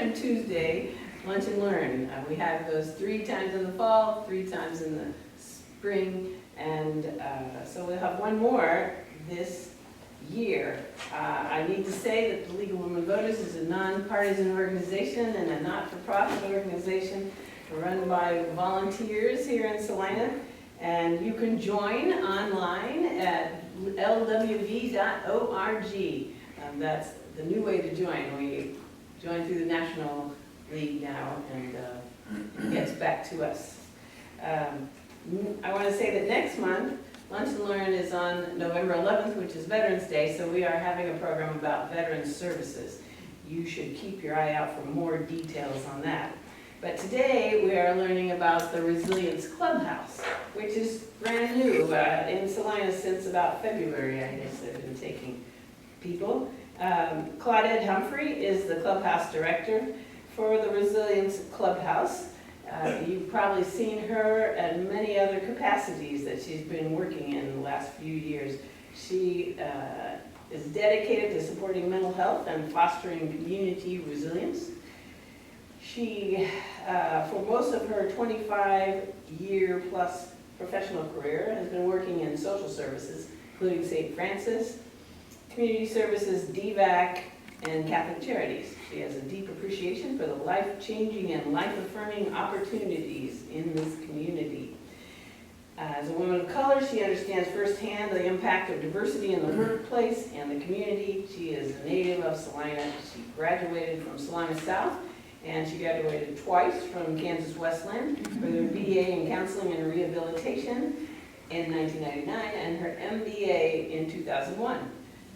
and Tuesday lunch and learn. We have those 3 times in the fall, 3 times in the spring, and so we'll have one more this year. I need to say that the League of Women Voters is a nonpartisan organization and a not-for-profit organization run by volunteers here in Salina. And you can join online at LWV.org. That's the new way to join. We join through the National League now, and it gets back to us. I want to say that next month, Lunch and Learn is on November 11th, which is Veterans Day, so we are having a program about veterans services. You should keep your eye out for more details on that. But today we are learning about the Resilience Clubhouse, which is brand new in Salina since about February. I guess they've been taking people. Claudette Humphrey is the Clubhouse director for the Resilience Clubhouse. You've probably seen her in many other capacities that she's been working in the last few years. She is dedicated to supporting mental health and fostering community resilience. She, for most of her 25-year-plus professional career, has been working in social services, including St. Francis, community services, DVAC, and Catholic Charities. She has a deep appreciation for the life-changing and life-affirming opportunities in this community. As a woman of color, she understands firsthand the impact of diversity in the workplace and the community. She is a native of Salina. She graduated from Salina South, and she graduated twice from Kansas Westland with her BA in Counseling and Rehabilitation in 1999 and her MBA in 2001.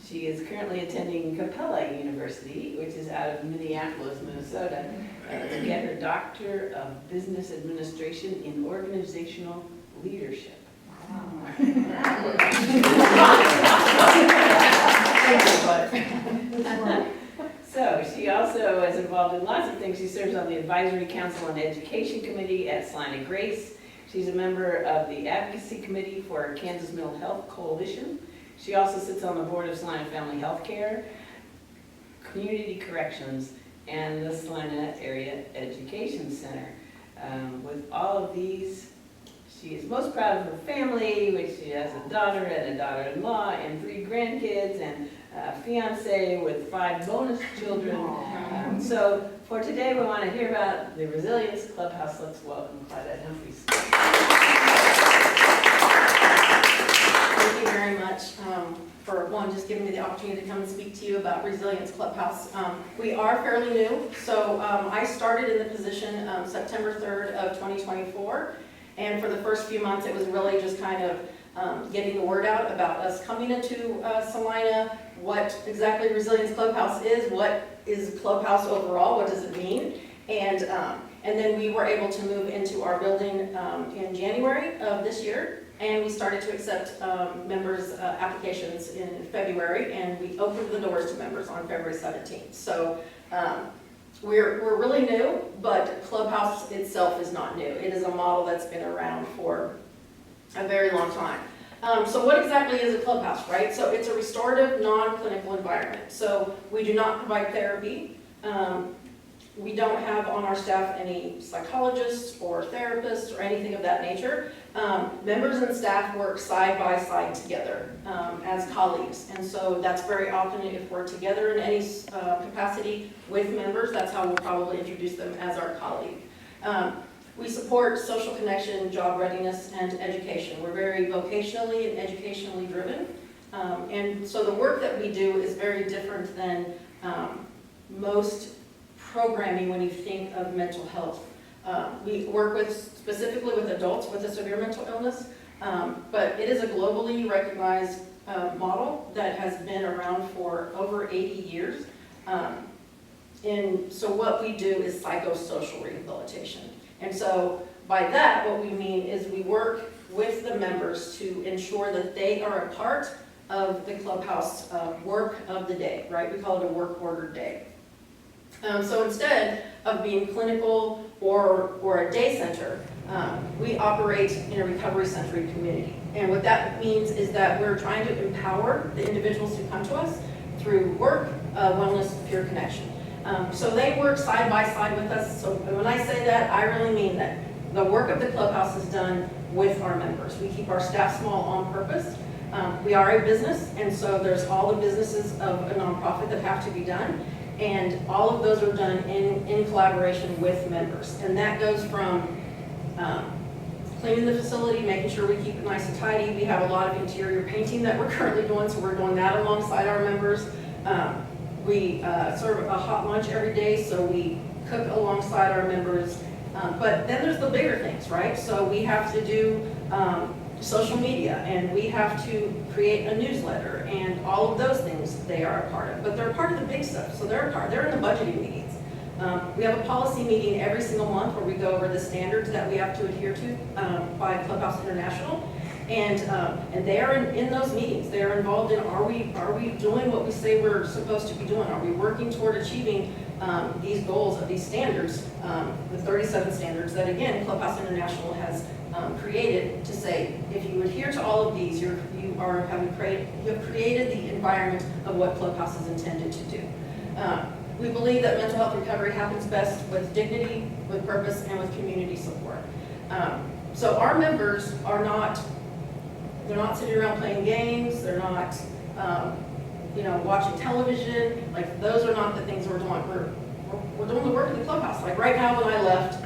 She is currently attending Capella University, which is out of Minneapolis, Minnesota, to get her Doctor of Business Administration in Organizational Leadership. Wow. So she also is involved in lots of things. She serves on the Advisory Council and Education Committee at Salina Grace. She's a member of the Advocacy Committee for Kansas Mental Health Coalition. She also sits on the board of Salina Family Health Care, Community Corrections, and the Salina Area Education Center. With all of these, she is most proud of her family, which she has a daughter and a daughter-in-law and 3 grandkids and a fiance with 5 bonus children. So for today, we want to hear about the Resilience Clubhouse. Let's welcome Claudette Humphrey. Thank you very much for just giving me the opportunity to come and speak to you about Resilience Clubhouse. We are fairly new, so I started in the position September 3rd of 2024, and for the first few months it was really just kind of getting the word out about us coming into Salina, what exactly Resilience Clubhouse is, what is Clubhouse overall, what does it mean, and then we were able to move into our building in January of this year. And we started to accept members' applications in February, and we opened the doors to members on February 17th. So we're really new, but Clubhouse itself is not new. It is a model that's been around for a very long time. So what exactly is a Clubhouse, right? So it's a restorative, non-clinical environment. So we do not provide therapy. We don't have on our staff any psychologists or therapists or anything of that nature. Members and staff work side by side together as colleagues, and so that's very often if we're together in any capacity with members, that's how we'll probably introduce them as our colleague. We support social connection, job readiness, and education. We're very vocationally and educationally driven, and so the work that we do is very different than most programming when you think of mental health. We work specifically with adults with a severe mental illness, but it is a globally recognized model that has been around for over 80 years. And so what we do is psychosocial rehabilitation. And so by that, what we mean is we work with the members to ensure that they are a part of the Clubhouse work of the day, right? We call it a work order day. So instead of being clinical or a day center, we operate in a recovery-centered community. And what that means is that we're trying to empower the individuals who come to us through work, wellness, peer connection. So they work side by side with us. So when I say that, I really mean that the work of the clubhouse is done with our members. We keep our staff small on purpose. We are a business, and so there's all the businesses of a nonprofit that have to be done. And all of those are done in collaboration with members. And that goes from cleaning the facility, making sure we keep it nice and tidy. We have a lot of interior painting that we're currently doing, so we're doing that alongside our members. We serve a hot lunch every day, so we cook alongside our members. But then there's the bigger things, right? So we have to do social media, and we have to create a newsletter, and all of those things they are a part of. But they're part of the big stuff, so they're in the budgeting meetings. We have a policy meeting every single month where we go over the standards that we have to adhere to by Clubhouse International. And they are in those meetings. They are involved in, are we doing what we say we're supposed to be doing? Are we working toward achieving these goals of these standards, the 37 standards that, again, Clubhouse International has created to say, if you adhere to all of these, you have created the environment of what Clubhouse is intended to do. We believe that mental health recovery happens best with dignity, with purpose, and with community support. So our members are not, they're not sitting around playing games, they're not watching television. Like, those are not the things we're doing. We're doing the work of the clubhouse. Like right now when I left,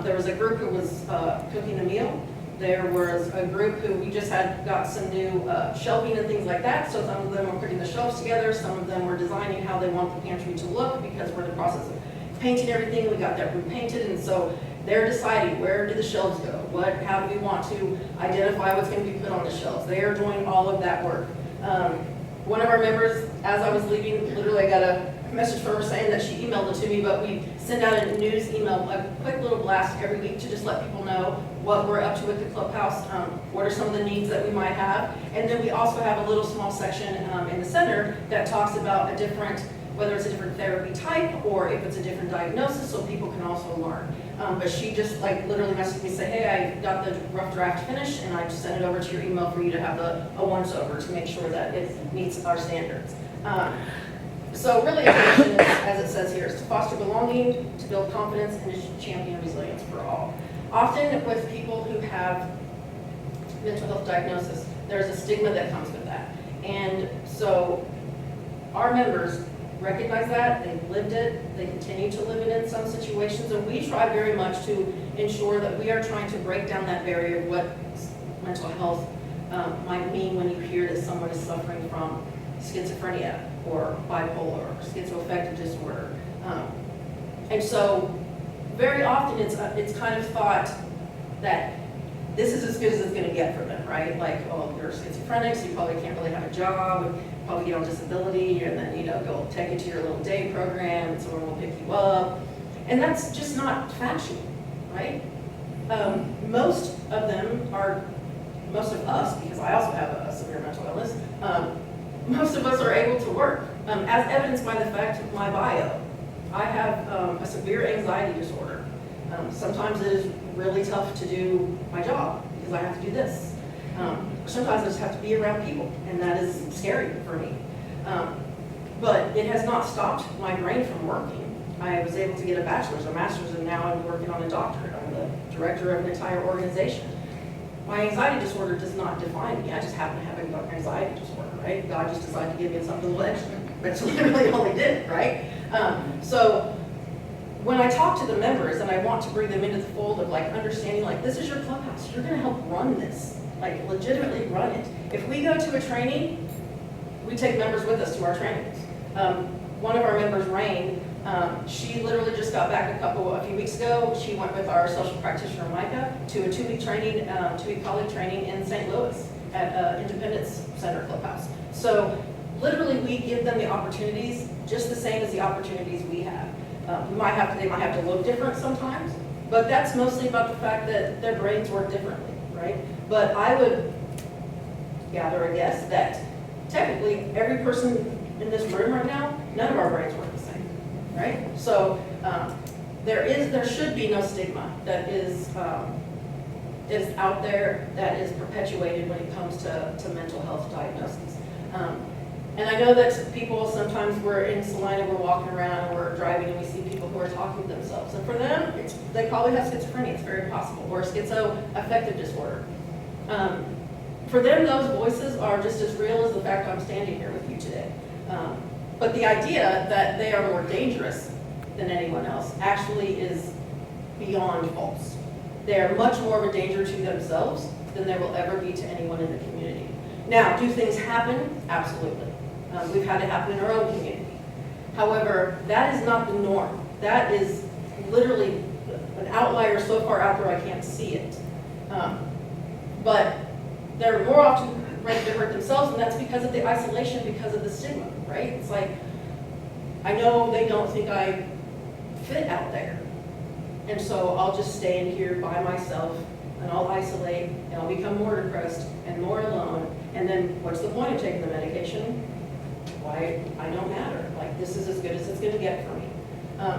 there was a group who was cooking a meal. There was a group who we just got some new shelving and things like that. So some of them were putting the shelves together. Some of them were designing how they want the pantry to look, because we're in the process of painting everything. We got that room painted, and so they're deciding, where do the shelves go? How do we want to identify what's going to be put on the shelves? They are doing all of that work. One of our members, as I was leaving, literally I got a message from her saying that she emailed it to me, but we send out a news email, a quick little blast every week to just let people know what we're up to with the clubhouse, what are some of the needs that we might have. And then we also have a little small section in the center that talks about whether it's a different therapy type or if it's a different diagnosis, so people can also learn. But she just literally messaged me, say, hey, I got the rough draft finished, and I just sent it over to your email for you to have a once over to make sure that it meets our standards. So really, our mission, as it says here, is to foster belonging, to build confidence, and to champion resilience for all. Often with people who have mental health diagnosis, there's a stigma that comes with that. And so our members recognize that, they've lived it, they continue to live it in some situations, and we try very much to ensure that we are trying to break down that barrier of what mental health might mean when you hear that someone is suffering from schizophrenia or bipolar or schizoaffective disorder. And so very often it's kind of thought that this is as good as it's going to get for them, right? Like, oh, you're schizophrenic, so you probably can't really have a job, probably get on disability, and then, go take it to your little day program, and someone will pick you up. And that's just not factual, right? Most of us, because I also have a severe mental illness, most of us are able to work, as evidenced by the fact of my bio. I have a severe anxiety disorder. Sometimes it is really tough to do my job because I have to do this. Sometimes I just have to be around people, and that is scary for me. But it has not stopped my brain from working. I was able to get a bachelor's, a master's, and now I'm working on a doctorate. I'm the director of an entire organization. My anxiety disorder does not define me. I just happen to have an anxiety disorder, right? God just decided to give me something a little extra. That's literally all he did, right? So when I talk to the members and I want to bring them into the fold of understanding, this is your clubhouse. You're gonna help run this, legitimately run it. If we go to a training, we take members with us to our trainings. One of our members, Rain, she literally just got back a few weeks ago. She went with our social practitioner, Micah, to a two-week colleague training in St. Louis at Independence Center Clubhouse. So literally we give them the opportunities just the same as the opportunities we have. They might have to look different sometimes, but that's mostly about the fact that their brains work differently, right? But I would gather a guess that technically every person in this room right now, none of our brains work the same, right? So there should be no stigma that is out there, that is perpetuated when it comes to mental health diagnoses. And I know that people, sometimes we're in Salina, we're walking around, and we're driving, and we see people who are talking to themselves. And for them, they probably have schizophrenia, it's very possible, or schizoaffective disorder. For them, those voices are just as real as the fact I'm standing here with you today. But the idea that they are more dangerous than anyone else actually is beyond false. They are much more of a danger to themselves than there will ever be to anyone in the community. Now, do things happen? Absolutely. We've had it happen in our own community. However, that is not the norm. That is literally an outlier so far out there I can't see it. But they're more often ready to hurt themselves, and that's because of the isolation, because of the stigma, right? It's like, I know they don't think I fit out there, and so I'll just stay in here by myself, and I'll isolate, and I'll become more depressed and more alone, and then what's the point of taking the medication? Why, I don't matter. Like, this is as good as it's gonna get for me.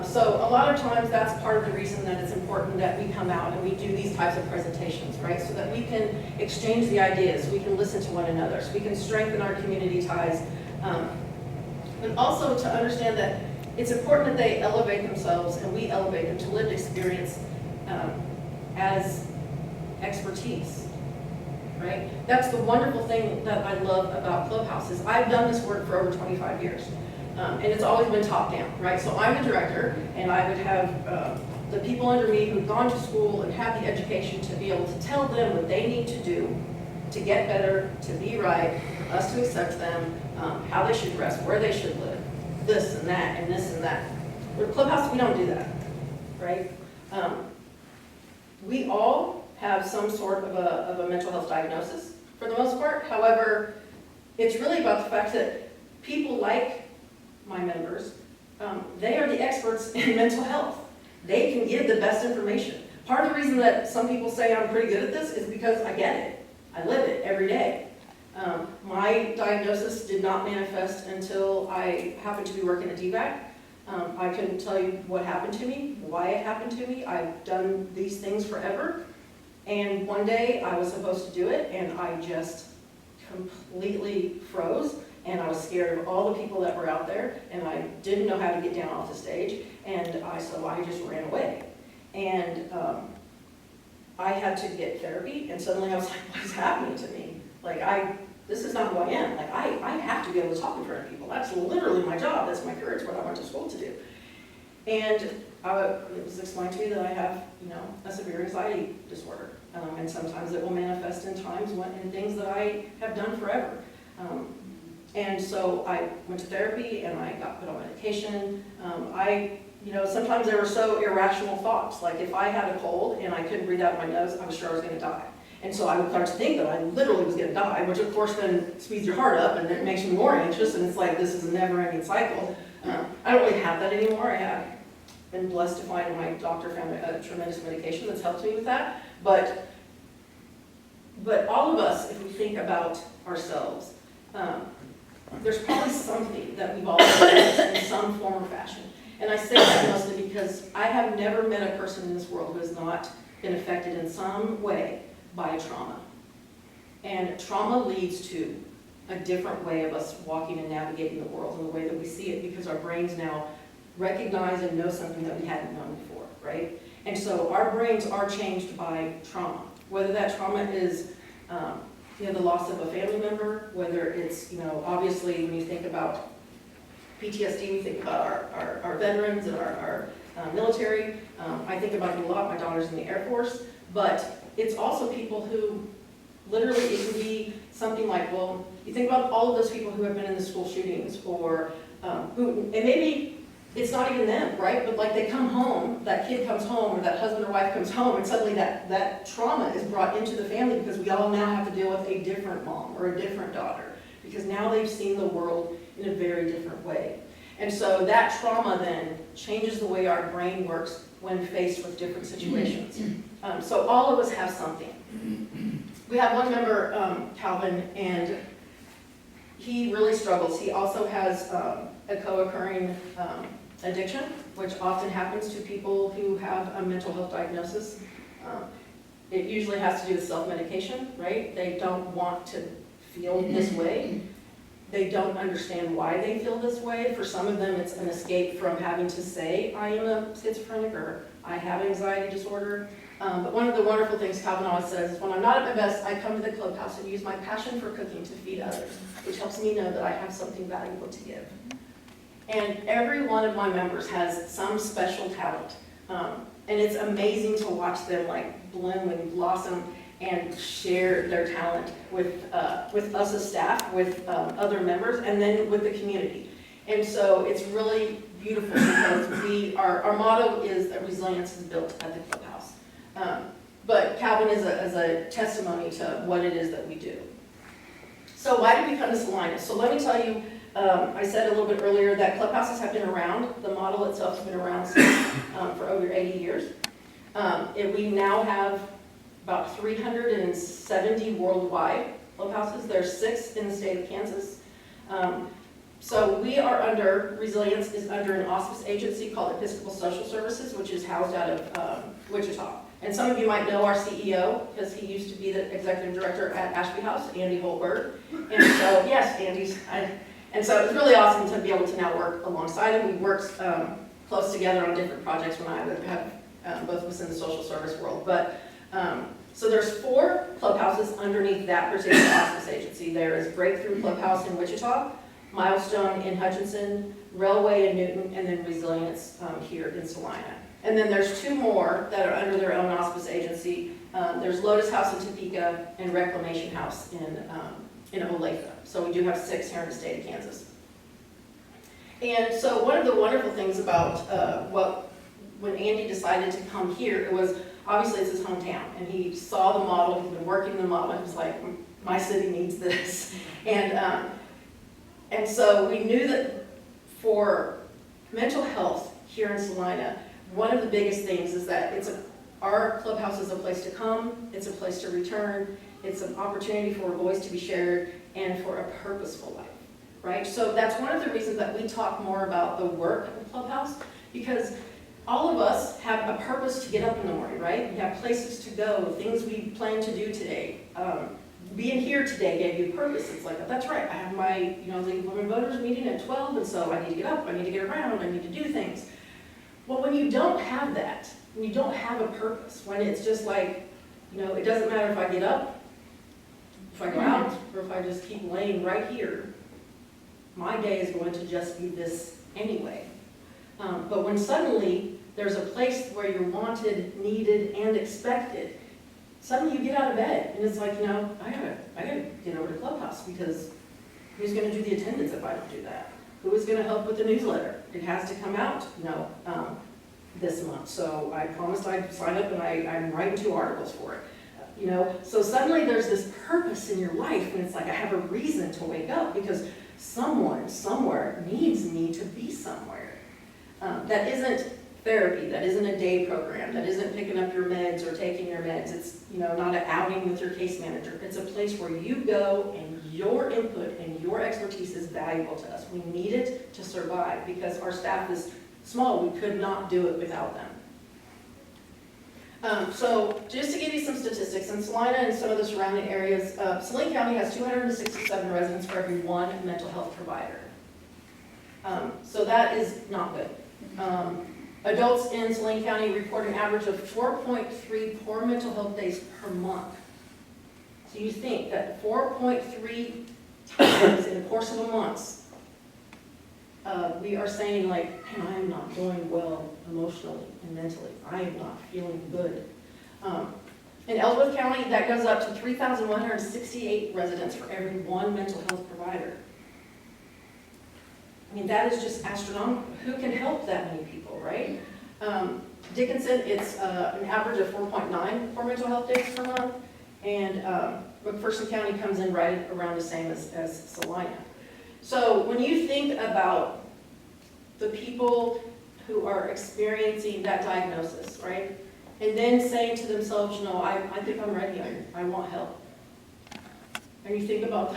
So a lot of times that's part of the reason that it's important that we come out and we do these types of presentations, right? So that we can exchange the ideas, we can listen to one another, so we can strengthen our community ties. And also to understand that it's important that they elevate themselves and we elevate them to lived experience as expertise, right? That's the wonderful thing that I love about Clubhouse is I've done this work for over 25 years. And it's always been top down, right? So I'm the director, and I would have the people under me who've gone to school and have the education to be able to tell them what they need to do to get better, to be right, for us to accept them, how they should dress, where they should live, this and that, and this and that. With Clubhouse, we don't do that, right? We all have some sort of a mental health diagnosis, for the most part. However, it's really about the fact that people like my members, they are the experts in mental health. They can give the best information. Part of the reason that some people say I'm pretty good at this is because I get it. I live it every day. My diagnosis did not manifest until I happened to be working at DVAC. I couldn't tell you what happened to me, why it happened to me. I've done these things forever. And one day I was supposed to do it and I just completely froze. And I was scared of all the people that were out there, and I didn't know how to get down off the stage, and so I just ran away. And I had to get therapy, and suddenly I was like, what is happening to me? Like, this is not who I am. Like, I have to be able to talk in front of people. That's literally my job. That's my career. It's what I went to school to do. And it was explained to me that I have, a severe anxiety disorder, and sometimes it will manifest in times in things that I have done forever. And so I went to therapy and I got put on medication. Sometimes there were so irrational thoughts. Like if I had a cold and I couldn't breathe out my nose, I was sure I was going to die. And so I would start to think that I literally was going to die, which of course then speeds your heart up and it makes me more anxious. And it's like, this is a never-ending cycle. I don't really have that anymore. I have been blessed to find my doctor found a tremendous medication that's helped me with that. But all of us, if we think about ourselves, there's probably something that we've all done in some form or fashion. And I say that mostly because I have never met a person in this world who has not been affected in some way by a trauma. And trauma leads to a different way of us walking and navigating the world and the way that we see it, because our brains now recognize and know something that we hadn't known before, right? And so our brains are changed by trauma. Whether that trauma is the loss of a family member, whether it's, obviously when you think about PTSD, we think about our veterans and our military. I think about it a lot, my daughter's in the Air Force, but it's also people who literally, it can be something like, well, you think about all of those people who have been in the school shootings or and maybe it's not even them, right? But like they come home, that kid comes home or that husband or wife comes home and suddenly that trauma is brought into the family because we all now have to deal with a different mom or a different daughter because now they've seen the world in a very different way. And so that trauma then changes the way our brain works when faced with different situations. So all of us have something. We have one member, Calvin, and he really struggles. He also has a co-occurring addiction, which often happens to people who have a mental health diagnosis. It usually has to do with self-medication, right? They don't want to feel this way. they don't understand why they feel this way. For some of them, it's an escape from having to say, I am a schizophrenic, or I have anxiety disorder. But one of the wonderful things Calvin always says is, when I'm not at my best, I come to the Clubhouse and use my passion for cooking to feed others, which helps me know that I have something valuable to give. And every one of my members has some special talent. And it's amazing to watch them like bloom and blossom and share their talent with us as staff, with other members, and then with the community. And so it's really beautiful because our motto is that resilience is built at the Clubhouse. But Calvin is a testimony to what it is that we do. So why did we come to Salina? So let me tell you, I said a little bit earlier that clubhouses have been around. The model itself has been around for over 80 years. We now have about 370 worldwide clubhouses. There's 6 in the state of Kansas. So we are Resilience is under an auspice agency called Episcopal Social Services, which is housed out of Wichita. And some of you might know our CEO, because he used to be the executive director at Ashby House, Andy Holberg. And so, yes, and so it's really awesome to be able to now work alongside him. We worked close together on different projects when I have both was in the social service world. But so there's 4 clubhouses underneath that particular auspice agency. There is Breakthrough Clubhouse in Wichita, Milestone in Hutchinson, Railway in Newton, and then Resilience here in Salina. And then there's 2 more that are under their own auspice agency. There's Lotus House in Topeka and Reclamation House in Olathe. So we do have 6 here in the state of Kansas. And so one of the wonderful things about when Andy decided to come here, it was obviously it's his hometown, and he saw the model. He's been working the model. He was like, my city needs this, and so we knew that for mental health here in Salina, one of the biggest things is that our clubhouse is a place to come, it's a place to return, it's an opportunity for a voice to be shared, and for a purposeful life, right? So that's one of the reasons that we talk more about the work of the clubhouse, because all of us have a purpose to get up in the morning, right? We have places to go, things we plan to do today. Being here today gave you purpose. It's like, that's right, I have my League of Women Voters meeting at 12, and so I need to get up, I need to get around, I need to do things. Well, when you don't have that, when you don't have a purpose, when it's just like, it doesn't matter if I get up, if I go out, or if I just keep laying right here, my day is going to just be this anyway. But when suddenly there's a place where you're wanted, needed, and expected, suddenly you get out of bed, and it's like, I gotta get over to Clubhouse, because who's gonna do the attendance if I don't do that? Who is gonna help with the newsletter? It has to come out, this month. So I promised I'd sign up, and I'm writing 2 articles for it. So suddenly there's this purpose in your life, and it's like I have a reason to wake up, because someone somewhere needs me to be somewhere. That isn't therapy, that isn't a day program, that isn't picking up your meds or taking your meds. It's not an outing with your case manager. It's a place where you go, and your input and your expertise is valuable to us. We need it to survive, because our staff is small. We could not do it without them. So just to give you some statistics, in Salina and some of the surrounding areas, Saline County has 267 residents for every 1 mental health provider. So that is not good. Adults in Saline County report an average of 4.3 poor mental health days per month. So you think that 4.3 times in the course of a month, we are saying like, hey, I am not doing well emotionally and mentally. I am not feeling good. In Ellsworth County, that goes up to 3,168 residents for every 1 mental health provider. I mean, that is just astronomical. Who can help that many people, right? Dickinson, it's an average of 4.9 for mental health days per month, and McPherson County comes in right around the same as Salina. So when you think about the people who are experiencing that diagnosis, right, and then saying to themselves, I think I'm ready, I want help. And you think about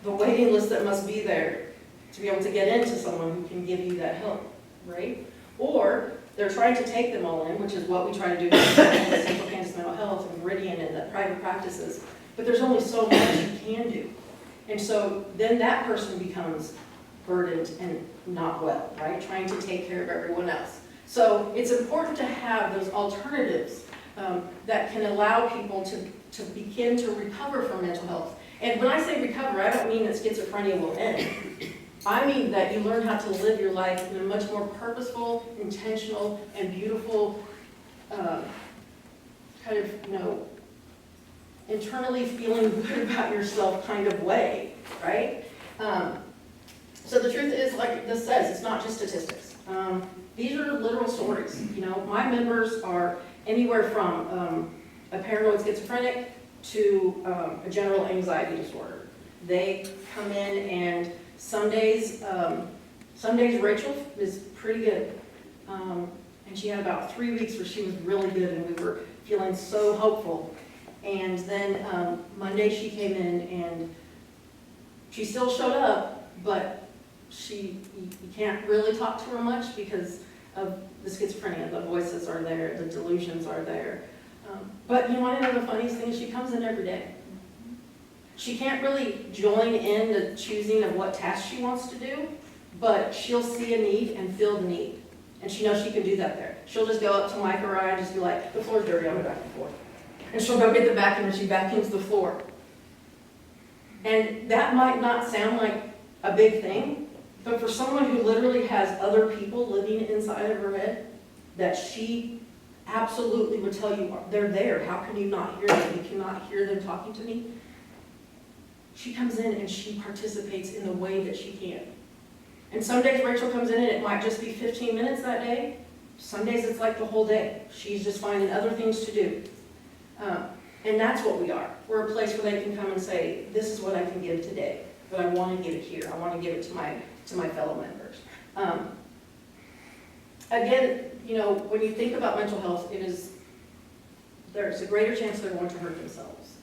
the waiting list that must be there to be able to get into someone who can give you that help, right? Or they're trying to take them all in, which is what we try to do with Central Kansas Mental Health and Meridian and the private practices, but there's only so much you can do. And so then that person becomes burdened and not well, right? Trying to take care of everyone else. So it's important to have those alternatives that can allow people to begin to recover from mental health. And when I say recover, I don't mean that schizophrenia will end. I mean that you learn how to live your life in a much more purposeful, intentional, and beautiful, kind of, internally feeling good about yourself kind of way, right? So the truth is, like this says, it's not just statistics. These are literal stories. My members are anywhere from a paranoid schizophrenic to a general anxiety disorder. They come in, and some days Rachel is pretty good. And she had about 3 weeks where she was really good, and we were feeling so hopeful. And then Monday she came in, and she still showed up, but you can't really talk to her much because of the schizophrenia. The voices are there, the delusions are there. But you want to know the funniest thing is she comes in every day. She can't really join in the choosing of what tasks she wants to do, but she'll see a need and feel the need. And she knows she can do that there. She'll just go up to Mike or I and just be like, the floor's dirty, I'm going to vacuum the floor. And she'll go get the vacuum and she vacuums the floor. And that might not sound like a big thing, but for someone who literally has other people living inside of her head, that she absolutely would tell you, they're there, how can you not hear them? You cannot hear them talking to me. She comes in and she participates in the way that she can. And some days Rachel comes in and it might just be 15 minutes that day. Some days it's like the whole day. She's just finding other things to do. And that's what we are. We're a place where they can come and say, this is what I can give today, but I want to give it here. I want to give it to my fellow members. Again, when you think about mental health, there's a greater chance they're going to hurt themselves.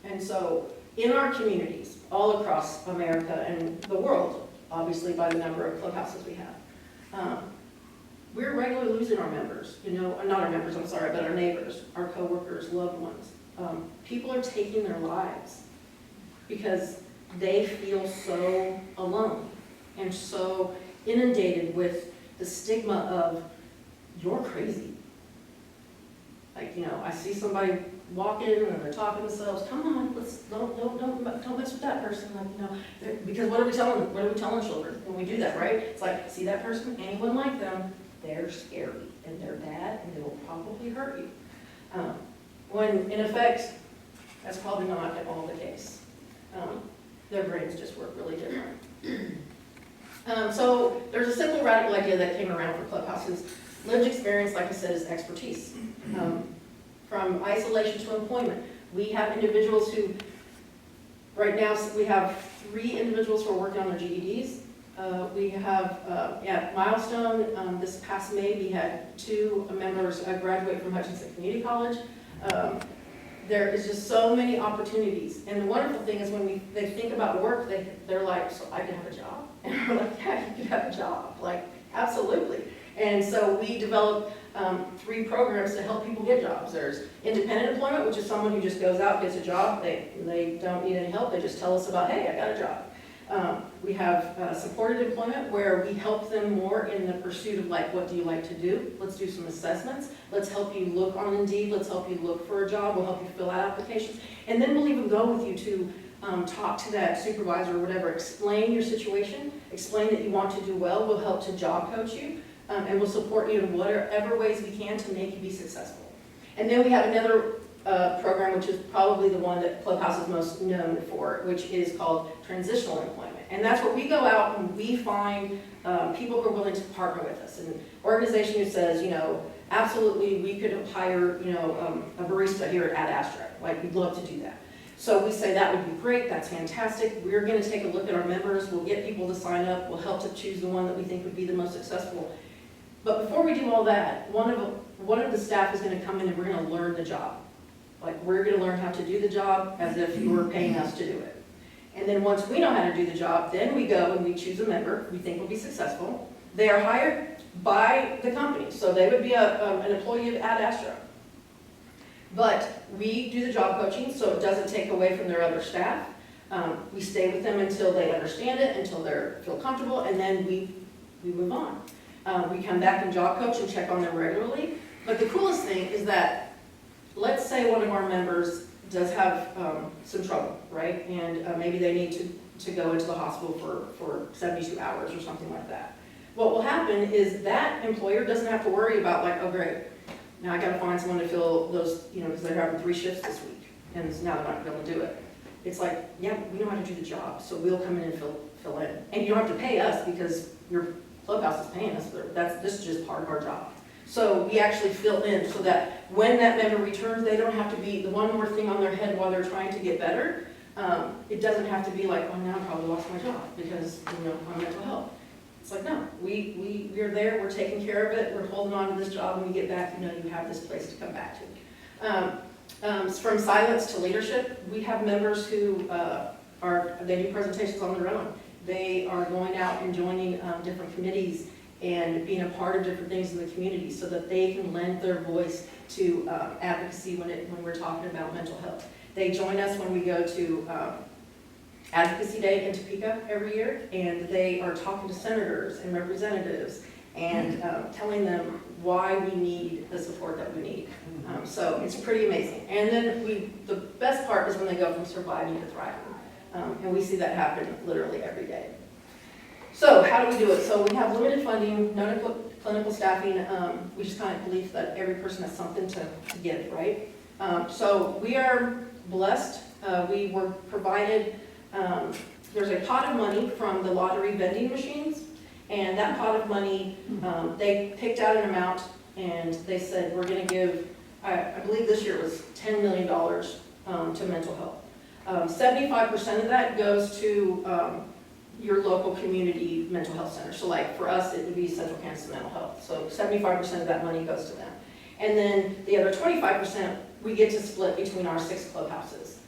And so in our communities, all across America and the world, obviously by the number of clubhouses we have, we're regularly losing our members, not our members, I'm sorry, but our neighbors, our coworkers, loved ones. People are taking their lives because they feel so alone and so inundated with the stigma of, you're crazy. Like, I see somebody walk in and they're talking to themselves, come on, don't mess with that person. Like, because what are we telling children when we do that, right? It's like, see that person, anyone like them, they're scary and they're bad and they will probably hurt you. When in effect, that's probably not at all the case. Their brains just work really different. So there's a simple radical idea that came around for clubhouses. Lived experience, like I said, is expertise. From isolation to employment. We have individuals who, right now, we have 3 individuals who are working on their GEDs. We have, at Milestone, this past May, we had 2 members graduate from Hutchinson Community College. There is just so many opportunities. And the wonderful thing is when they think about work, they're like, so I can have a job? And we're like, yeah, you can have a job. Like, absolutely. And so we developed 3 programs to help people get jobs. There's independent employment, which is someone who just goes out, gets a job. They don't need any help. They just tell us about, hey, I got a job. We have supported employment where we help them more in the pursuit of like, what do you like to do? Let's do some assessments. Let's help you look on Indeed. Let's help you look for a job. We'll help you fill out applications. And then we'll even go with you to talk to that supervisor or whatever. Explain your situation. Explain that you want to do well. We'll help to job coach you. And we'll support you in whatever ways we can to make you be successful. And then we have another program, which is probably the one that Clubhouse is most known for, which is called transitional employment. And that's where we go out and we find people who are willing to partner with us. An organization who says, absolutely, we could hire, a barista here at Astra. Like, we'd love to do that. So we say that would be great, that's fantastic. We're going to take a look at our members. We'll get people to sign up. We'll help to choose the one that we think would be the most successful. But before we do all that, one of the staff is going to come in and we're going to learn the job. Like, we're going to learn how to do the job as if you were paying us to do it. And then once we know how to do the job, then we go and we choose a member we think will be successful. They are hired by the company, so they would be an employee of Ad Astra. But we do the job coaching, so it doesn't take away from their other staff. We stay with them until they understand it, until they feel comfortable, and then we move on. We come back and job coach and check on them regularly. But the coolest thing is that, let's say one of our members does have some trouble, right? And maybe they need to go into the hospital for 72 hours or something like that. What will happen is that employer doesn't have to worry about like, oh great, now I gotta find someone to fill those, because they're having 3 shifts this week, and now they're not gonna be able to do it. It's like, yeah, we know how to do the job, so we'll come in and fill in. And you don't have to pay us because your Clubhouse is paying us. This is just part of our job. So we actually fill in so that when that member returns, they don't have to be the one more thing on their head while they're trying to get better. It doesn't have to be like, oh, now I probably lost my job because I'm mental health. It's like, no, we're there, we're taking care of it, we're holding on to this job. When we get back, you have this place to come back to. From silence to leadership, we have members who they do presentations on their own. They are going out and joining different committees and being a part of different things in the community so that they can lend their voice to advocacy when we're talking about mental health. They join us when we go to Advocacy Day in Topeka every year, and they are talking to senators and representatives and telling them why we need the support that we need. So it's pretty amazing. And then the best part is when they go from surviving to thriving. And we see that happen literally every day. So how do we do it? So we have limited funding, no clinical staffing. We just kind of believe that every person has something to give, right? So we are blessed. We were provided, there's a pot of money from the lottery vending machines. And that pot of money, they picked out an amount and they said, we're going to give, I believe this year it was $10 million to mental health. 75% of that goes to your local community mental health center. So like for us, it would be Central Kansas Mental Health. So 75% of that money goes to them. And then the other 25% we get to split between our 6 clubhouses.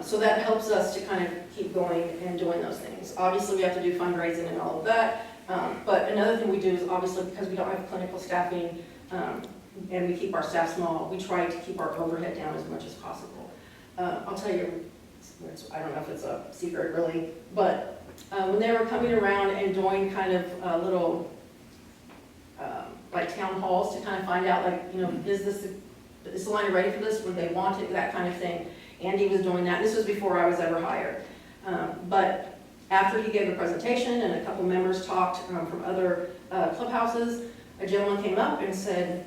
So that helps us to kind of keep going and doing those things. Obviously we have to do fundraising and all of that. But another thing we do is obviously because we don't have clinical staffing and we keep our staff small, we try to keep our overhead down as much as possible. I'll tell you, I don't know if it's a secret really, but when they were coming around and doing kind of little like town halls to kind of find out like, is Salina ready for this? Would they want it? That kind of thing. Andy was doing that. This was before I was ever hired. But after he gave a presentation and a couple members talked from other clubhouses, a gentleman came up and said,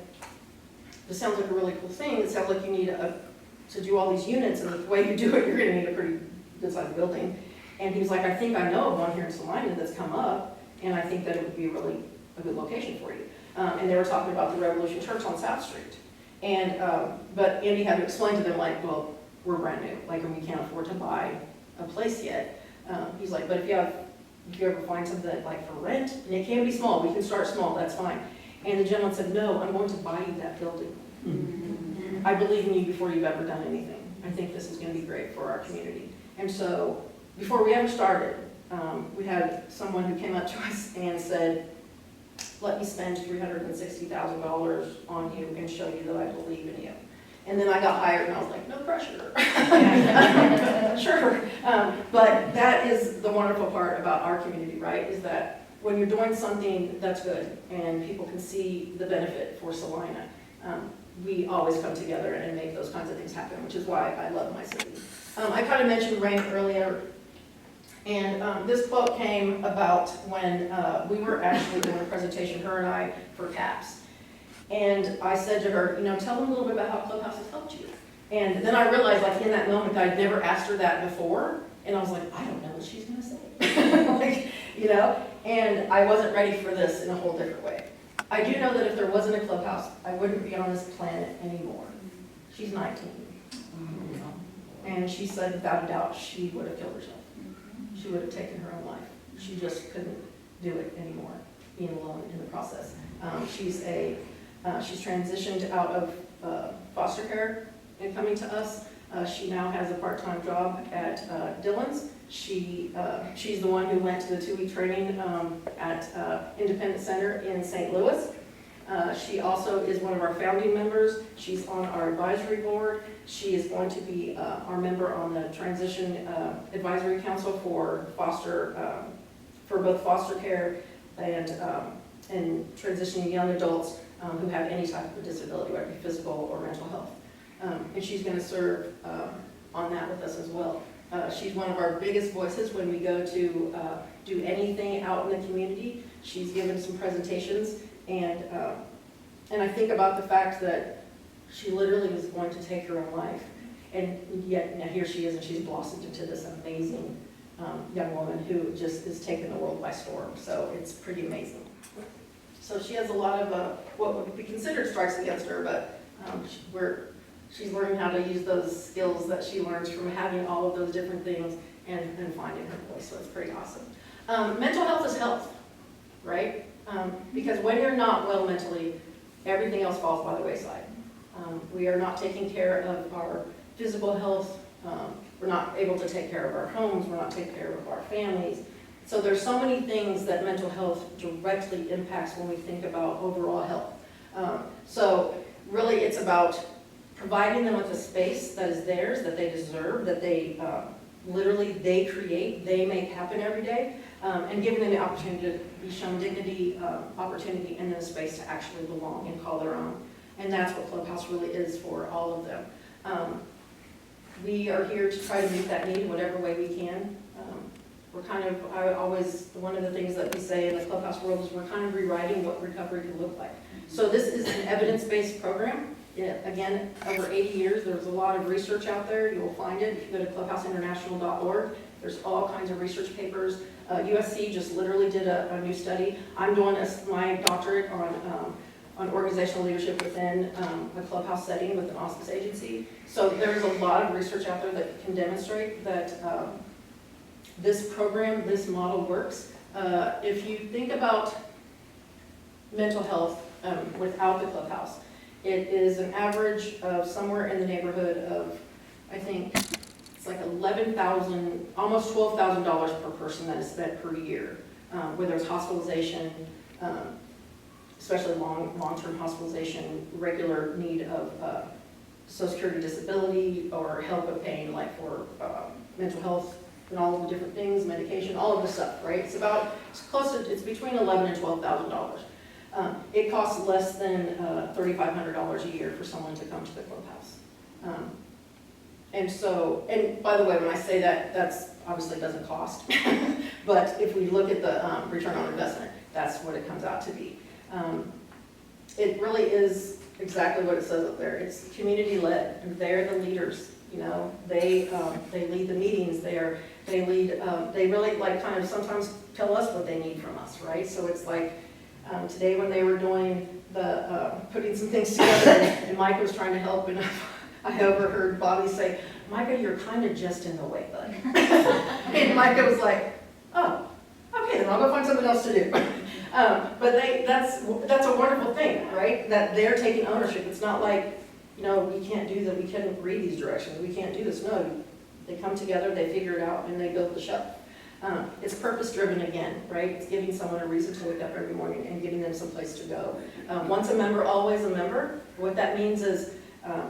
this sounds like a really cool thing. It sounds like you need to do all these units, and the way you do it, you're going to need a pretty good-sized building. And he was like, I think I know of one here in Salina that's come up, and I think that it would be really a good location for you. And they were talking about the Revolution Church on South Street. And but Andy had to explain to them, like, well, we're brand new, like, and we can't afford to buy a place yet. He's like, but if you ever find something like for rent, and it can be small, we can start small, that's fine. And the gentleman said, no, I'm going to buy you that building. I believe in you before you've ever done anything. I think this is going to be great for our community. And so before we ever started, we had someone who came up to us and said, let me spend $360,000 on you and show you that I believe in you. And then I got hired and I was like, no pressure. Sure. But that is the wonderful part about our community, right? Is that when you're doing something that's good and people can see the benefit for Salina, we always come together and make those kinds of things happen, which is why I love my city. I kind of mentioned rain earlier, and this quote came about when we were actually doing a presentation, her and I, for CAPS. And I said to her, tell them a little bit about how Clubhouse has helped you. And then I realized, like, in that moment, I'd never asked her that before, and I was like, I don't know what she's going to say. And I wasn't ready for this in a whole different way. I do know that if there wasn't a Clubhouse, I wouldn't be on this planet anymore. She's 19. And she said, without a doubt, she would have killed herself. She would have taken her own life. She just couldn't do it anymore, being alone in the process. She's transitioned out of foster care and coming to us. She now has a part-time job at Dillon's. She's the one who went to the 2-week training at Independent Center in St. Louis. She also is one of our founding members. She's on our advisory board. She is going to be our member on the Transition Advisory Council for both foster care and transitioning young adults who have any type of disability, whether it be physical or mental health. And she's going to serve on that with us as well. She's one of our biggest voices when we go to do anything out in the community. She's given some presentations, and I think about the fact that she literally was going to take her own life, and yet now here she is, and she's blossomed into this amazing young woman who just is taking the world by storm. So it's pretty amazing. So she has a lot of what would be considered strikes against her, but she's learning how to use those skills that she learns from having all of those different things and finding her voice. So it's pretty awesome. Mental health is health, right? Because when you're not well mentally, everything else falls by the wayside. We are not taking care of our physical health. We're not able to take care of our homes. We're not taking care of our families. So there's so many things that mental health directly impacts when we think about overall health. So really it's about providing them with a space that is theirs, that they deserve, that they literally they create, they make happen every day, and giving them the opportunity to be shown dignity, opportunity, and then a space to actually belong and call their own. And that's what Clubhouse really is for all of them. We are here to try to meet that need in whatever way we can. One of the things that we say in the Clubhouse world is we're kind of rewriting what recovery can look like. So this is an evidence-based program. Again, over 80 years, there's a lot of research out there. You will find it if you go to clubhouseinternational.org. There's all kinds of research papers. USC just literally did a new study. I'm doing my doctorate on organizational leadership within a Clubhouse setting with an hospice agency. So there's a lot of research out there that can demonstrate that this program, this model works. If you think about mental health without the Clubhouse, it is an average of somewhere in the neighborhood of, I think, it's like $11,000, almost $12,000 per person that is spent per year, whether it's hospitalization, especially long-term hospitalization, regular need of Social Security disability, or help with pain, like for mental health and all of the different things, medication, all of the stuff, right? It's between $11,000 and $12,000. It costs less than $3,500 a year for someone to come to the Clubhouse. And by the way, when I say that, that's obviously doesn't cost. But if we look at the return on investment, that's what it comes out to be. It really is exactly what it says up there. It's community-led. They're the leaders. You know, they lead the meetings. They really like kind of sometimes tell us what they need from us, right? So it's like today when they were doing the putting some things together, and Micah was trying to help, and I overheard Bobby say, "Micah, you're kind of just in the way, bud." And Micah was like, "Oh, okay, then I'll go find something else to do." But that's a wonderful thing, right? That they're taking ownership. It's not like, you know, we can't do that, we couldn't read these directions, we can't do this. No, they come together, they figure it out, and they build the show. It's purpose-driven again, right? It's giving someone a reason to wake up every morning and giving them some place to go. Once a member, always a member. What that means is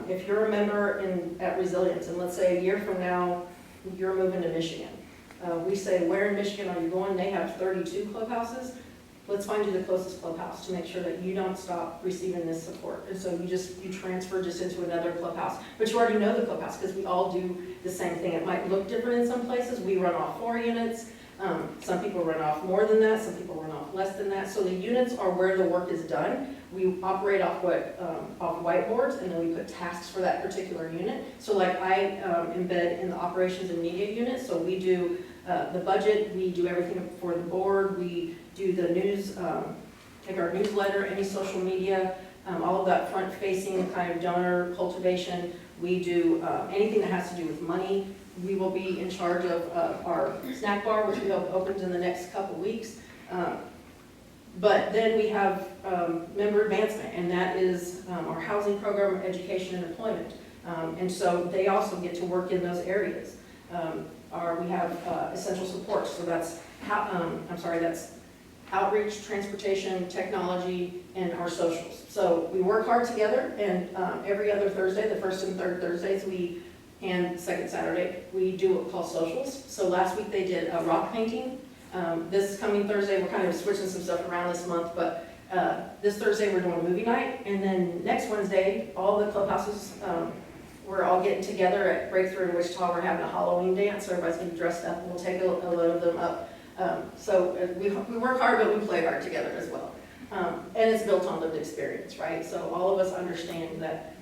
if you're a member at Resilience, and let's say a year from now, you're moving to Michigan. We say, where in Michigan are you going? They have 32 clubhouses. Let's find you the closest clubhouse to make sure that you don't stop receiving this support. And so you transfer just into another clubhouse. But you already know the clubhouse because we all do the same thing. It might look different in some places. We run off 4 units. Some people run off more than that. Some people run off less than that. So the units are where the work is done. We operate off off whiteboards, and then we put tasks for that particular unit. So like I embed in the operations and media unit. So we do the budget. We do everything for the board. We do the news, take our newsletter, any social media, all of that front-facing kind of donor cultivation. We do anything that has to do with money. We will be in charge of our snack bar, which we hope opens in the next couple weeks. But then we have member advancement, and that is our housing program, education, and employment. And so they also get to work in those areas. We have essential support, so that's outreach, transportation, technology, and our socials. So we work hard together, and every other Thursday, the first and third Thursdays, and second Saturday, we do what we call socials. So last week they did a rock painting. This coming Thursday, we're kind of switching some stuff around this month, but this Thursday we're doing a movie night, and then next Wednesday, all the clubhouses, we're all getting together at Breakthrough in Wichita. We're having a Halloween dance, so everybody's gonna be dressed up, and we'll take a load of them up. So we work hard, but we play hard together as well. And it's built on lived experience, right? So all of us understand that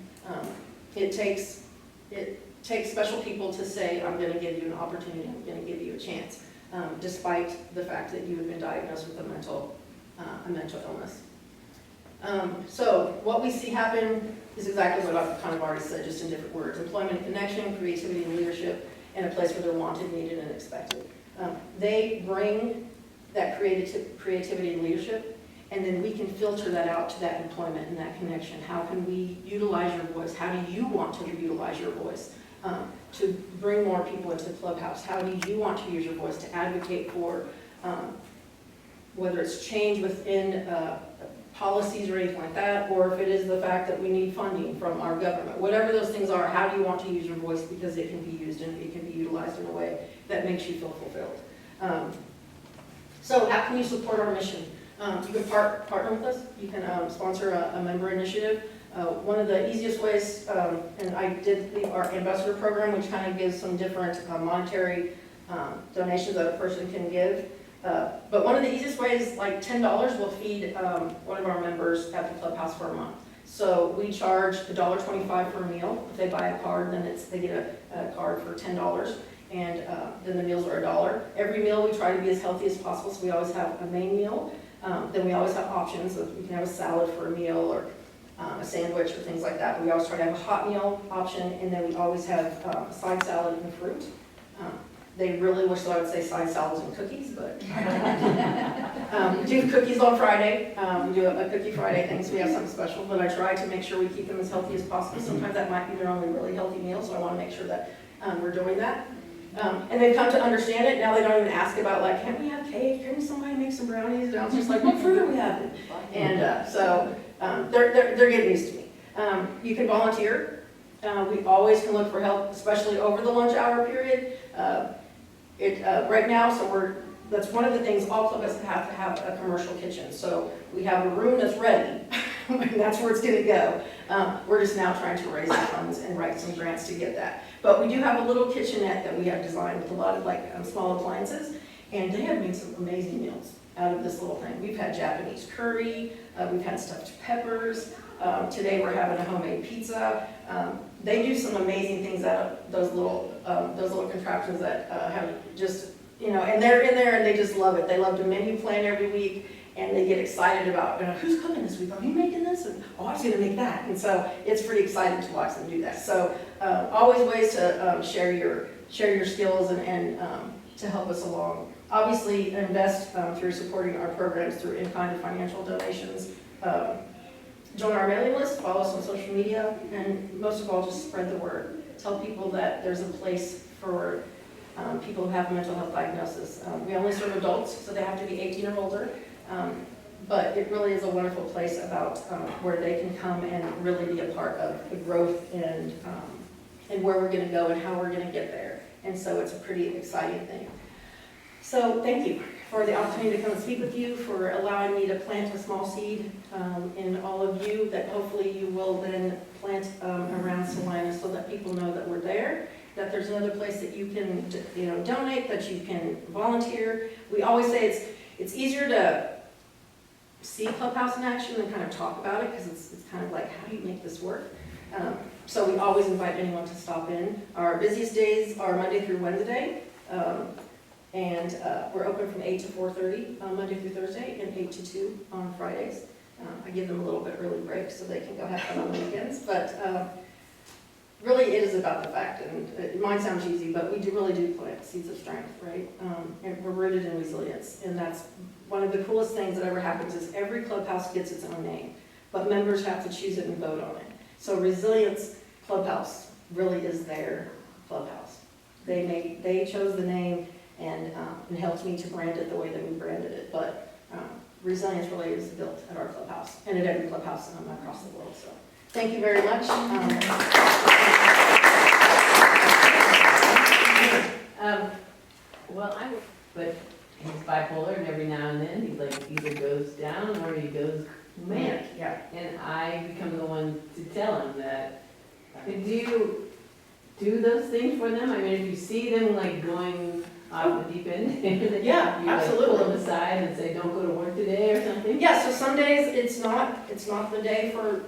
it takes special people to say, I'm gonna give you an opportunity, I'm gonna give you a chance, despite the fact that you have been diagnosed with a mental illness. So what we see happen is exactly what I've kind of already said, just in different words. Employment, connection, creativity, and leadership, and a place where they're wanted, needed, and expected. They bring that creativity and leadership, and then we can filter that out to that employment and that connection. How can we utilize your voice? How do you want to utilize your voice to bring more people into the clubhouse? How do you want to use your voice to advocate for whether it's change within policies or anything like that, or if it is the fact that we need funding from our government. Whatever those things are, how do you want to use your voice, because it can be used and it can be utilized in a way that makes you feel fulfilled. So how can you support our mission? You can partner with us. You can sponsor a member initiative. One of the easiest ways, and I did our ambassador program, which kind of gives some different monetary donations that a person can give. But one of the easiest ways, like $10 will feed one of our members at the clubhouse for a month. So we charge $1.25 for a meal. If they buy a card, then they get a card for $10, and then the meals are $1. Every meal we try to be as healthy as possible, so we always have a main meal. Then we always have options. So we can have a salad for a meal, or a sandwich, or things like that. But we always try to have a hot meal option, and then we always have a side salad and fruit. They really wish that I would say side salads and cookies, but we do cookies on Friday. We do a Cookie Friday thing, so we have something special, but I try to make sure we keep them as healthy as possible. Sometimes that might be their only really healthy meal, so I want to make sure that we're doing that. And they've come to understand it. Now they don't even ask about, like, can we have cake? Can somebody make some brownies? And I was just like, what fruit are we having? And so they're getting used to me. You can volunteer. We always can look for help, especially over the lunch hour period. Right now, that's one of the things, all clubs have to have a commercial kitchen. So we have a room that's ready, and that's where it's gonna go. We're just now trying to raise the funds and write some grants to get that. But we do have a little kitchenette that we have designed with a lot of small appliances, and they have made some amazing meals out of this little thing. We've had Japanese curry, we've had stuffed peppers. Today we're having a homemade pizza. They do some amazing things out of those little contraptions that have just, and they're in there and they just love it. They love to menu plan every week, and they get excited about, who's cooking this week? Are you making this? And I was gonna make that. And so it's pretty exciting to watch them do that. So always ways to share your skills and to help us along. Obviously invest through supporting our programs through in-kind and financial donations. Join our mailing list, follow us on social media, and most of all, just spread the word. Tell people that there's a place for people who have a mental health diagnosis. We only serve adults, so they have to be 18 or older, but it really is a wonderful place about where they can come and really be a part of the growth and where we're gonna go and how we're gonna get there. And so it's a pretty exciting thing. So thank you for the opportunity to come and speak with you, for allowing me to plant a small seed in all of you that hopefully you will then plant around Salina, so that people know that we're there, that there's another place that you can donate, that you can volunteer. We always say it's easier to see Clubhouse in action than kind of talk about it, because it's kind of like, how do you make this work? So we always invite anyone to stop in. Our busiest days are Monday through Wednesday. And we're open from 8 to 4:30 on Monday through Thursday, and 8 to 2 on Fridays. I give them a little bit early break so they can go have fun on the weekends. But really it is about the fact, and it might sound cheesy, but we really do plant seeds of strength, right? And we're rooted in resilience. And that's one of the coolest things that ever happens is every clubhouse gets its own name, but members have to choose it and vote on it. So Resilience Clubhouse really is their clubhouse. They chose the name, and helped me to brand it the way that we branded it. But resilience related is built at our clubhouse and at every clubhouse across the world. So thank you very much. Well, but he's bipolar, and every now and then he like either goes down or he goes manic. Yeah. And I become the one to tell him that. Do you do those things for them? I mean, if you see them like going off the deep end, Yeah, you absolutely. Like, pull them aside and say, "Don't go to work today" or something. Yeah, so some days it's not the day for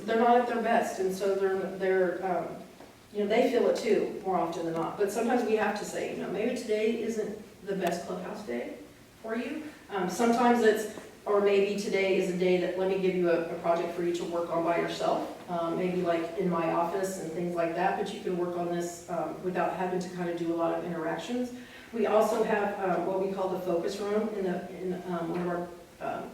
they're not at their best, and so they're they feel it too more often than not. But sometimes we have to say, maybe today isn't the best clubhouse day for you. Sometimes or maybe today is a day that let me give you a project for you to work on by yourself. Maybe like in my office and things like that, but you can work on this without having to kind of do a lot of interactions. We also have what we call the focus room in one of our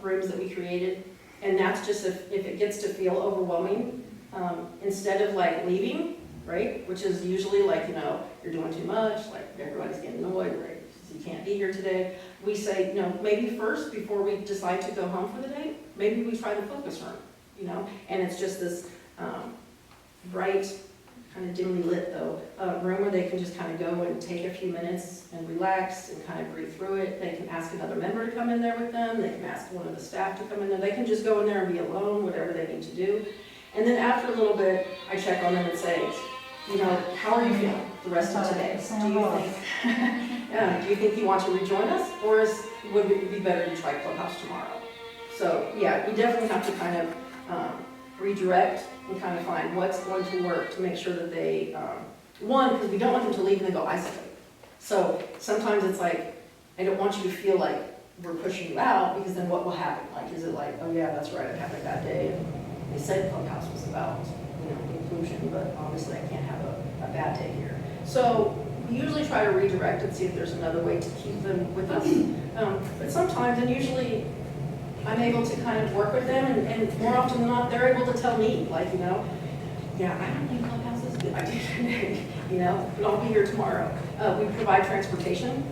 rooms that we created. And that's just if it gets to feel overwhelming, instead of like leaving, right? Which is usually like, you're doing too much, like everybody's getting annoyed, right? You can't be here today. We say, maybe first, before we decide to go home for the day, maybe we try the focus room, and it's just this bright, kind of dimly lit though, room where they can just kind of go and take a few minutes and relax and kind of breathe through it. They can ask another member to come in there with them. They can ask one of the staff to come in there. They can just go in there and be alone, whatever they need to do. And then after a little bit, I check on them and say, how are you feeling the rest of today? Do you think you want to rejoin us, or would it be better to try Clubhouse tomorrow? So yeah, we definitely have to kind of redirect and kind of find what's going to work to make sure that they, because we don't want them to leave and then go isolate. So sometimes it's like, I don't want you to feel like we're pushing you out, because then what will happen? Like, is it like, oh yeah, that's right, I'm having a bad day, and they said Clubhouse was about inclusion, but obviously I can't have a bad day here. So we usually try to redirect and see if there's another way to keep them with us. But sometimes, and usually, I'm able to kind of work with them, and more often than not, they're able to tell me, like, yeah, I don't think Clubhouse is a good idea today, but I'll be here tomorrow. We provide transportation,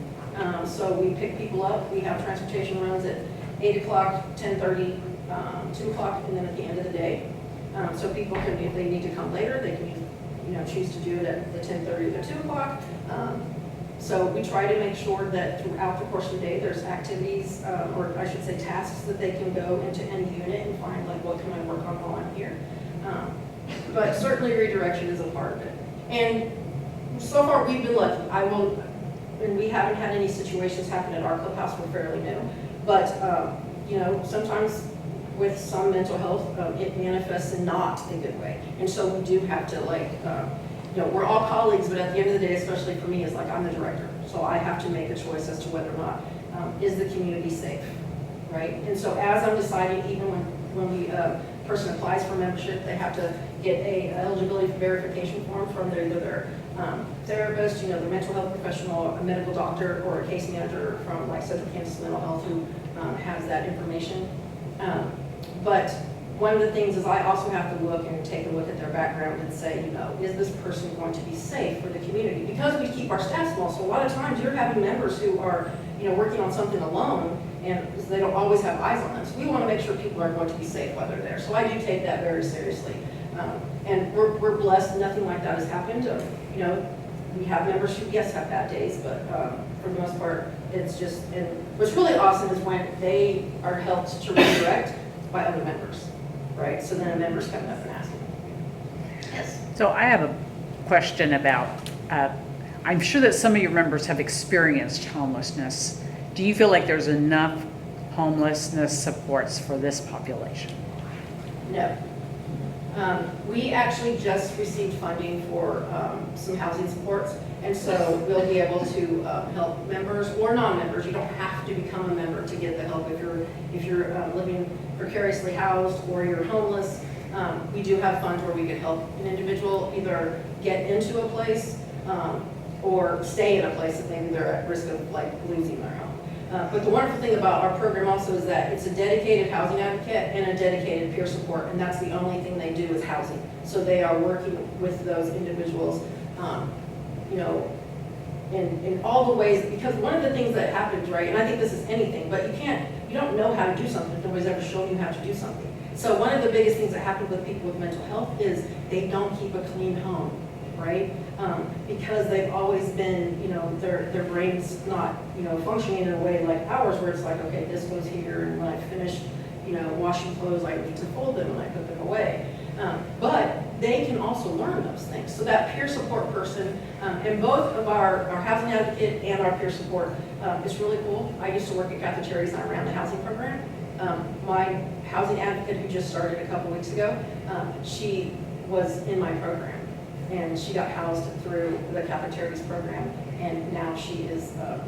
so we pick people up. We have transportation runs at 8 o'clock, 10:30, 2 o'clock, and then at the end of the day. So people can, if they need to come later, they can choose to do it at the 10:30 or the 2 o'clock. So we try to make sure that throughout the course of the day, there's activities, or I should say tasks, that they can go into any unit and find, like, what can I work on while I'm here. But certainly redirection is a part of it. And so far we've been lucky. And we haven't had any situations happen at our clubhouse. We're fairly new. But, sometimes with some mental health, it manifests in not a good way. And so we do have to, we're all colleagues, but at the end of the day, especially for me, it's like I'm the director. So I have to make a choice as to whether or not, is the community safe, right? And so as I'm deciding, even when the person applies for membership, they have to get a eligibility verification form from either their therapist, their mental health professional, a medical doctor, or a case manager from like Central Kansas Mental Health who has that information. But one of the things is I also have to look and take a look at their background and say, is this person going to be safe for the community? Because we keep our staff small, so a lot of times you're having members who are, working on something alone, and they don't always have eyes on them. So we want to make sure people are going to be safe while they're there. So I do take that very seriously. And we're blessed, nothing like that has happened. We have members who, yes, have bad days, but for the most part, it's just, and what's really awesome is when they are helped to redirect by other members, right? So then a member's coming up and asking. Yes. So I have a question about, I'm sure that some of your members have experienced homelessness. Do you feel like there's enough homelessness supports for this population? No. We actually just received funding for some housing supports, and so we'll be able to help members or non-members. You don't have to become a member to get the help if you're living precariously housed or you're homeless. We do have funds where we can help an individual either get into a place or stay in a place that maybe they're at risk of losing their home. But the wonderful thing about our program also is that it's a dedicated housing advocate and a dedicated peer support, and that's the only thing they do is housing. So they are working with those individuals, in all the ways, because one of the things that happens, right, and I think this is anything, but you can't you don't know how to do something if nobody's ever shown you how to do something. So one of the biggest things that happens with people with mental health is they don't keep a clean home, right? Because they've always been, their brain's not, functioning in a way like ours where it's like, okay, this goes here, and when I finish, washing clothes, I need to fold them and I put them away. But they can also learn those things. So that peer support person, and both of our housing advocate and our peer support is really cool. I used to work at cafeterias and I ran the housing program. My housing advocate who just started a couple weeks ago, she was in my program. And she got housed through the cafeterias program, and now she is a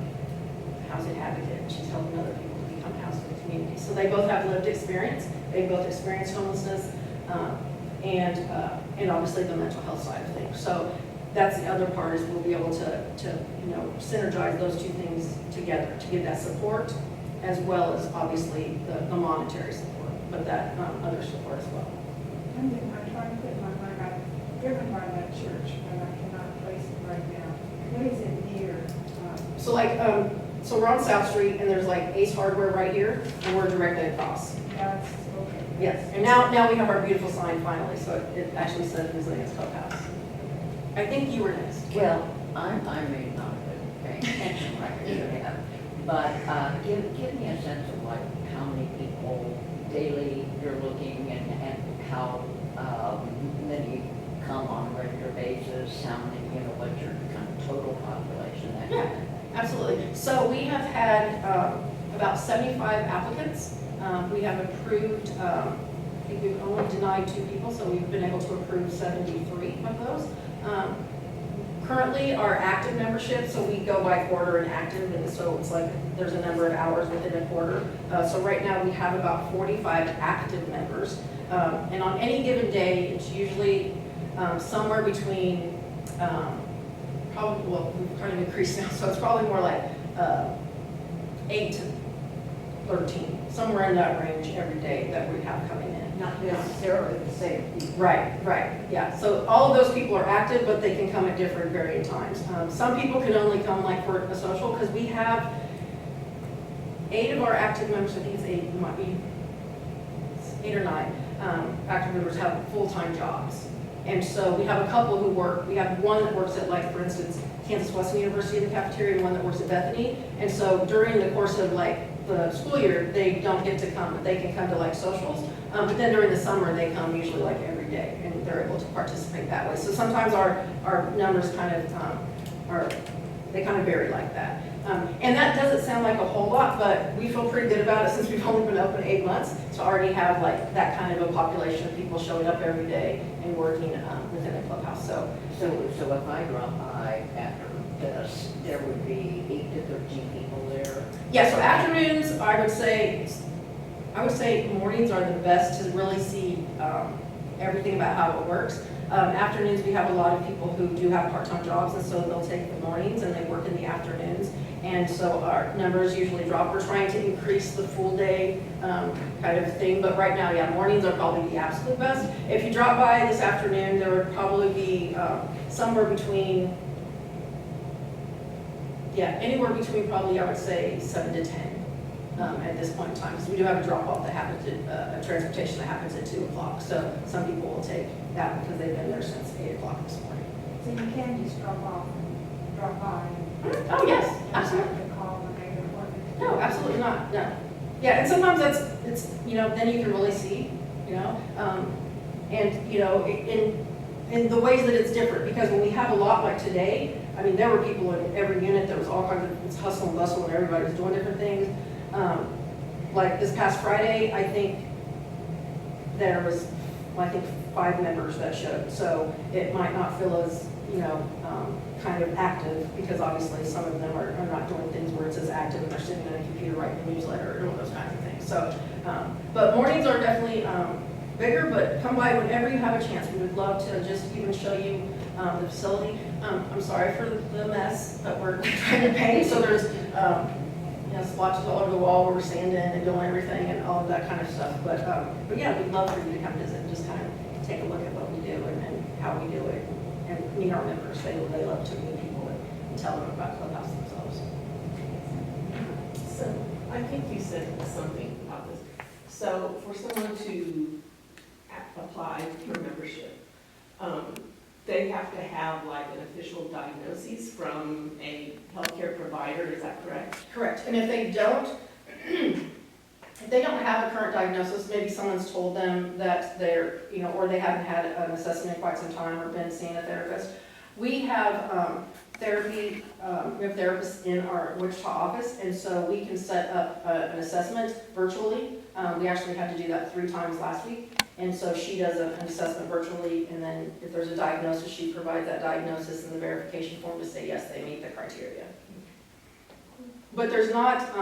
housing advocate. She's helping other people to become housed in the community. So they both have lived experience. They both experienced homelessness, and obviously the mental health side of things. So that's the other part, is we'll be able to synergize those two things together to give that support, as well as obviously the monetary support, but that other support as well. I'm trying to put my mind, I'm driven by that church, but I cannot place it right now. What is it near? So we're on South Street, and there's like Ace Hardware right here, and we're directly across. That's okay. Yes, and now we have our beautiful sign finally, so it actually says Resilience Clubhouse. I think you were next. Well, I may not have been paying attention like I should have, but give me a sense of like how many people daily you're looking, and how many come on a regular basis, how many, what's your kind of total population, that kind of thing. Absolutely. So we have had about 75 applicants. We have approved, I think we've only denied 2 people, so we've been able to approve 73 of those. Currently, our active membership, so we go by quarter and active, and so it's like there's a number of hours within a quarter. So right now we have about 45 active members. And on any given day, it's usually somewhere between, probably, well, we've kind of increased now, so it's probably more like 8 to 13, somewhere in that range every day that we have coming in. Not necessarily the same people. Right, yeah. So all of those people are active, but they can come at different varying times. Some people can only come like for a social, because we have 8 of our active members, I think it's 8, it might be 8 or 9 active members have full-time jobs. And so we have a couple who work, we have one that works at, like, for instance, Kansas Western University in the cafeteria, and one that works at Bethany. And so during the course of like the school year, they don't get to come, but they can come to like socials. But then during the summer, they come usually like every day, and they're able to participate that way. So sometimes our numbers kind of they kind of vary like that. And that doesn't sound like a whole lot, but we feel pretty good about it since we've only been open 8 months to already have like that kind of a population of people showing up every day and working within the clubhouse. So if I drop by after this, there would be 8 to 13 people there. yeah, so afternoons, I would say mornings are the best to really see everything about how it works. Afternoons, we have a lot of people who do have part-time jobs, and so they'll take the mornings and they work in the afternoons. And so our numbers usually drop. We're trying to increase the full day kind of thing, but right now, yeah, mornings are probably the absolute best. If you drop by this afternoon, there would probably be somewhere between, anywhere between probably, I would say, 7 to 10 at this point in time, because we do have a drop-off that happens at, a transportation that happens at 2 o'clock. So some people will take that because they've been there since 8 o'clock this morning. So you can just drop off and drop by. Oh, yes, You absolutely. don't have to call and make an appointment. No, absolutely not, no. Yeah, and sometimes it's, then you can really see, and, in the ways that it's different, because when we have a lot like today, I mean, there were people in every unit, there was all kinds of, it's hustle and bustle, and everybody was doing different things. Like this past Friday, I think there was, 5 members that showed, so it might not feel as, kind of active, because obviously some of them are not doing things where it's as active, and they're sitting on a computer writing a newsletter or doing those kinds of things. So, but mornings are definitely bigger, but come by whenever you have a chance. We would love to just even show you the facility. I'm sorry for the mess that we're trying to paint, so there's splotches all over the wall where we're sanding and doing everything and all of that kind of stuff. But yeah, we'd love for you to come visit and just kind of take a look at what we do and how we do it, and meet our members. They love to meet people and tell them about Clubhouse themselves. So I think you said something about this. So for someone to apply for membership, they have to have like an official diagnosis from a healthcare provider, is that correct? Correct, and if they don't, if they don't have a current diagnosis, maybe someone's told them that they're, or they haven't had an assessment in quite some time or been seeing a therapist. We have therapy, we have therapists in our Wichita office, and so we can set up an assessment virtually. We actually had to do that 3 times last week, and so she does an assessment virtually, and then if there's a diagnosis, she provides that diagnosis and the verification form to say, yes, they meet the criteria. But there's not,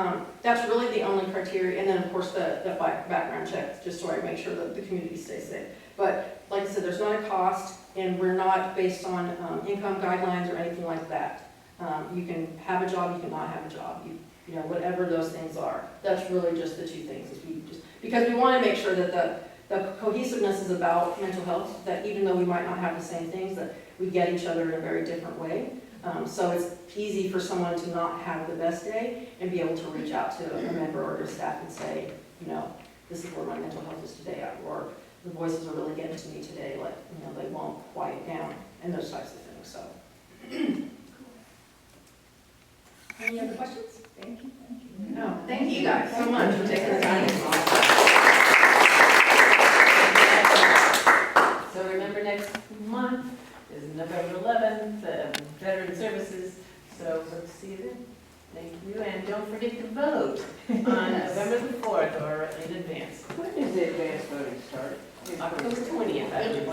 that's really the only criteria, and then of course the background check, just so I make sure that the community stays safe. But like I said, there's not a cost, and we're not based on income guidelines or anything like that. You can have a job, you cannot have a job, you know, whatever those things are. That's really just the 2 things, is we just, because we want to make sure that the cohesiveness is about mental health, that even though we might not have the same things, that we get each other in a very different way. So it's easy for someone to not have the best day and be able to reach out to a member or their staff and say, this is where my mental health is today at work. The voices are really getting to me today, like, they won't quiet down, and those types of things, so. Any other questions? Thank you. No, thank you guys so much for taking the time. So remember, next month is November 11th, Veteran Services, so hope to see you then. Thank you, and don't forget to vote on November the 4th or in advance. When does the advance voting start? October 20th, I believe.